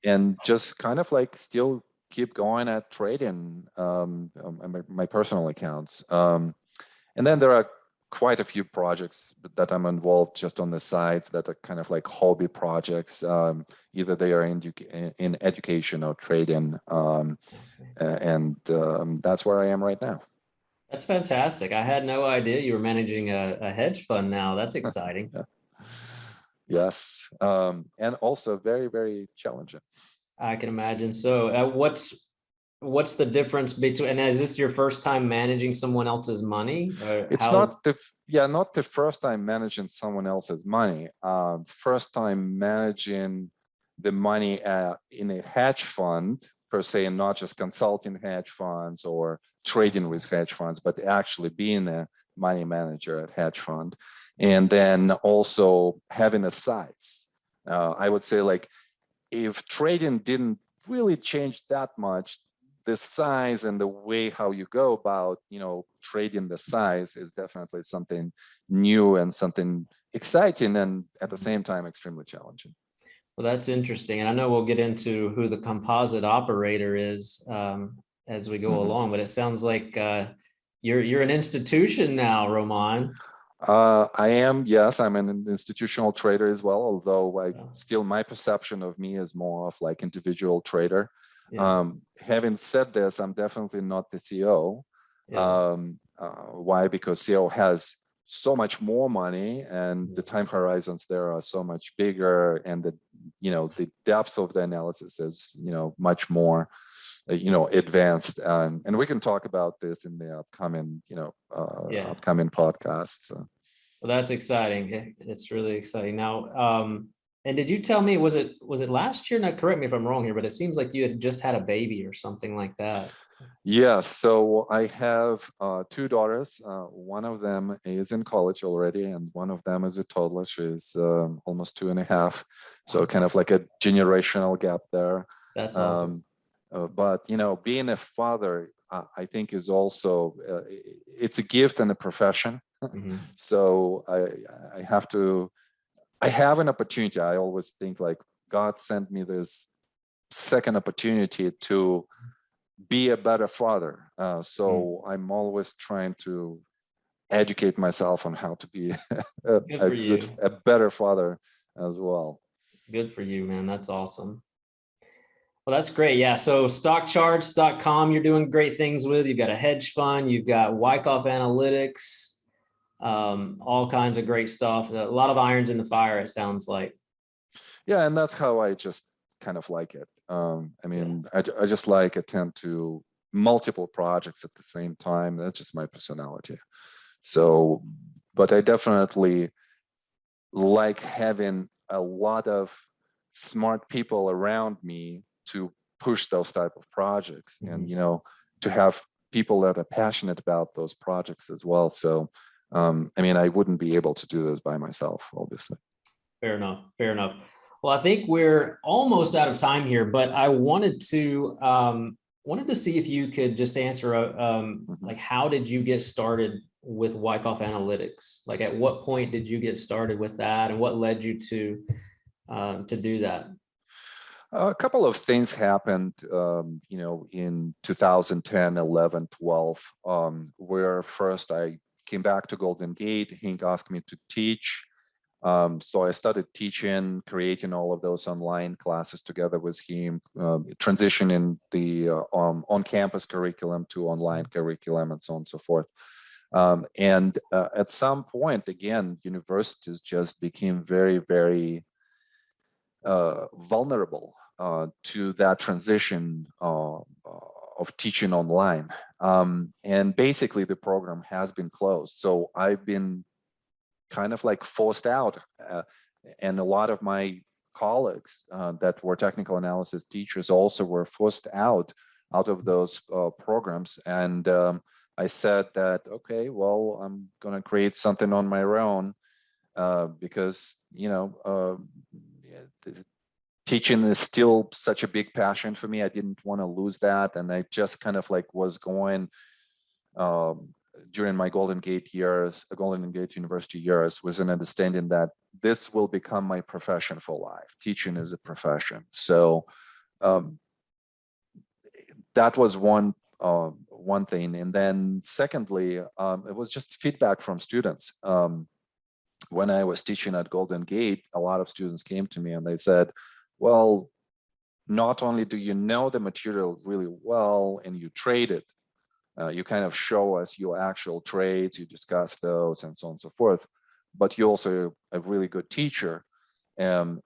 And just kind of still keep going at trading my personal accounts. And then there are quite a few projects that I'm involved just on the sides that are kind of like hobby projects. Either they are in education or trading. And that's where I am right now. That's fantastic. I had no idea you were managing a hedge fund now. That's exciting. Yeah. Yes. And also very, very challenging. I can imagine. So what's the difference between, and is this your first time managing someone else's money? Or It's how is, not the yeah, not the first time managing someone else's money. First time managing the money in a hedge fund per se, and not just consulting hedge funds or trading with hedge funds, but actually being a money manager at hedge fund, and then also having a size. I would say, like, if trading didn't really change that much, the size and the way how you go about, trading the size is definitely something new and something exciting, and at the same time extremely challenging. well, that's interesting. And I know we'll get into who the composite operator is as we go along, but it sounds like you're an institution now, Roman. I am, yes, I'm an institutional trader as well, although still my perception of me is more of like individual trader. Yeah. Having said this, I'm definitely not the CEO. Yeah. Why? Because CEO has so much more money, and the time horizons there are so much bigger, and the depth of the analysis is much more advanced, and we can talk about this in the upcoming upcoming podcasts. So. Well, that's exciting. It's really exciting. Now, and did you tell me, was it last year? Now, correct me if I'm wrong here, but it seems like you had just had a baby or something like that. Yes, so I have two daughters. One of them is in college already, and one of them is a toddler. She's almost 2.5. So kind of like a generational gap there. That's awesome. But being a father, I think is also it's a gift and a profession. So I have an opportunity. I always think like God sent me this second opportunity to be a better father. So I'm always trying to educate myself on how to be a better father as well. Good for you, man. That's awesome. Well, that's great. Yeah. So stockcharts.com, you're doing great things with. You've got a hedge fund, you've got Wyckoff Analytics, all kinds of great stuff. A lot of irons in the fire, it sounds like. Yeah, and that's how I just kind of like it. I just like attend to multiple projects at the same time. That's just my personality. So, but I definitely like having a lot of smart people around me to push those type of projects, and to have people that are passionate about those projects as well. So I wouldn't be able to do this by myself, obviously. Fair enough. Fair enough. Well, I think we're almost out of time here, but I wanted to see if you could just answer like, how did you get started with Wyckoff Analytics? Like, at what point did you get started with that, and what led you to do that? A couple of things happened, in 2010, 11, 12, where first I came back to Golden Gate. Hank asked me to teach. So I started teaching, creating all of those online classes together with him, transitioning the on-campus curriculum to online curriculum, and so on and so forth. And at some point, again, universities just became very, very vulnerable to that transition of teaching online. And basically, the program has been closed. So I've been kind of like forced out, and a lot of my colleagues that were technical analysis teachers also were forced out of those programs. And I said that, okay, well, I'm going to create something on my own, because teaching is still such a big passion for me. I didn't want to lose that, and I just kind of like was going during my Golden Gate University years, with an understanding that this will become my profession for life. Teaching is a profession. So that was one thing. And then secondly, it was just feedback from students. When I was teaching at Golden Gate, a lot of students came to me and they said, well, not only do you know the material really well and you trade it, you kind of show us your actual trades, you discuss those, and so on and so forth, but you're also a really good teacher. And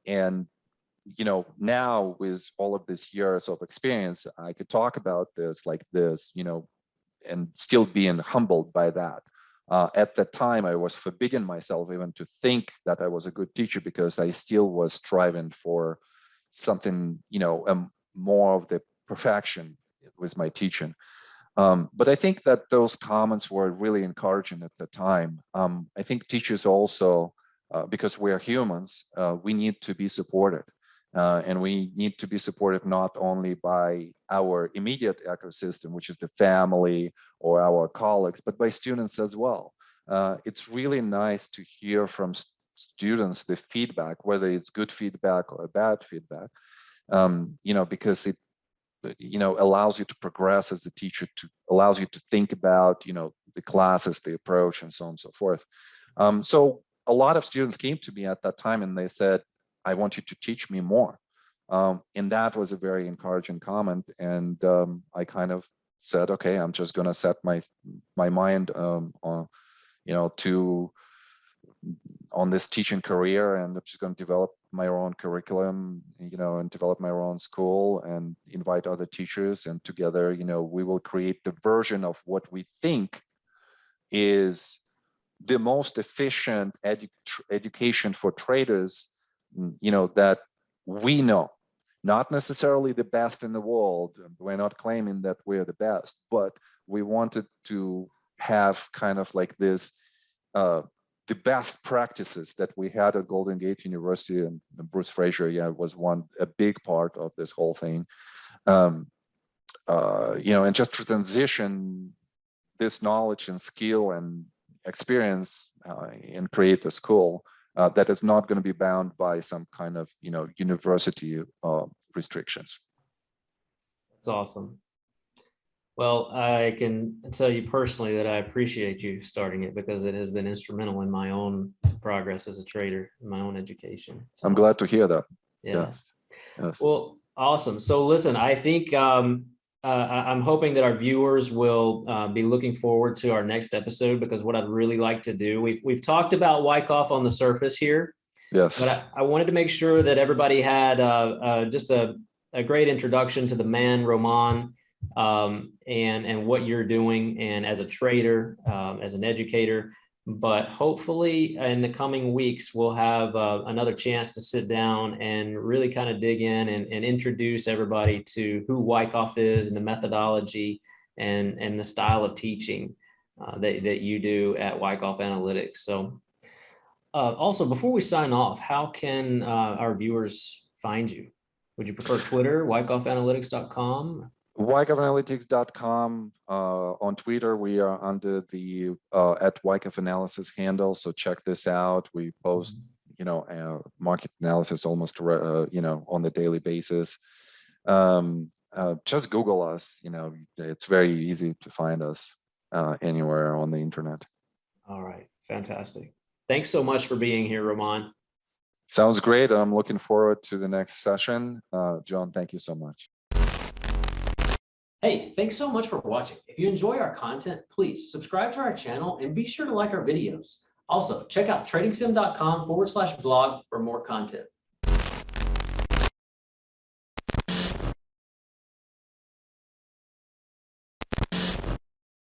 now with all of these years of experience, I could talk about this like this, and still being humbled by that. At that time, I was forbidding myself even to think that I was a good teacher, because I still was striving for something, more of the perfection with my teaching. But I think that those comments were really encouraging at the time. I think teachers also, because we're humans, we need to be supported. And we need to be supported not only by our immediate ecosystem, which is the family or our colleagues, but by students as well. It's really nice to hear from students the feedback, whether it's good feedback or bad feedback, because it allows you to progress as a teacher, allows you to think about the classes, the approach, and so on and so forth. So a lot of students came to me at that time and they said, I want you to teach me more. And that was a very encouraging comment. And I kind of said, okay, I'm just going to set my mind on this teaching career, and I'm just going to develop my own curriculum, and develop my own school and invite other teachers, and together, we will create the version of what we think is the most efficient education for traders, that we know. Not necessarily the best in the world. We're not claiming that we're the best, but we wanted to have kind of like this, the best practices that we had at Golden Gate University, and Bruce Fraser, was a big part of this whole thing. And just to transition this knowledge and skill and experience and create a school that is not going to be bound by some kind of, university restrictions. That's awesome. Well, I can tell you personally that I appreciate you starting it, because it has been instrumental in my own progress as a trader, in my own education. So, I'm glad to hear that. Yeah. Yes. Well, awesome. So listen, I think I'm hoping that our viewers will be looking forward to our next episode, because what I'd really like to do, we've talked about Wyckoff on the surface here. Yes. But I wanted to make sure that everybody had just a great introduction to the man, Roman, and what you're doing, and as a trader, as an educator. But hopefully in the coming weeks, we'll have another chance to sit down and really kind of dig in and introduce everybody to who Wyckoff is, and the methodology and the style of teaching that you do at Wikoff Analytics. So also, before we sign off, how can our viewers find you? Would you prefer Twitter, WyckoffAnalytics.com? WyckoffAnalytics.com. On Twitter, we are under the at Wyckoff Analysis handle. So check this out. We post, market analysis almost, on the daily basis. Just Google us. It's very easy to find us anywhere on the internet. All right, fantastic. Thanks so much for being here, Roman. Sounds great. I'm looking forward to the next session. John, thank you so much. Hey, thanks so much for watching. If you enjoy our content, please subscribe to our channel and be sure to like our videos. Also, check out TradingSim.com/blog for more content.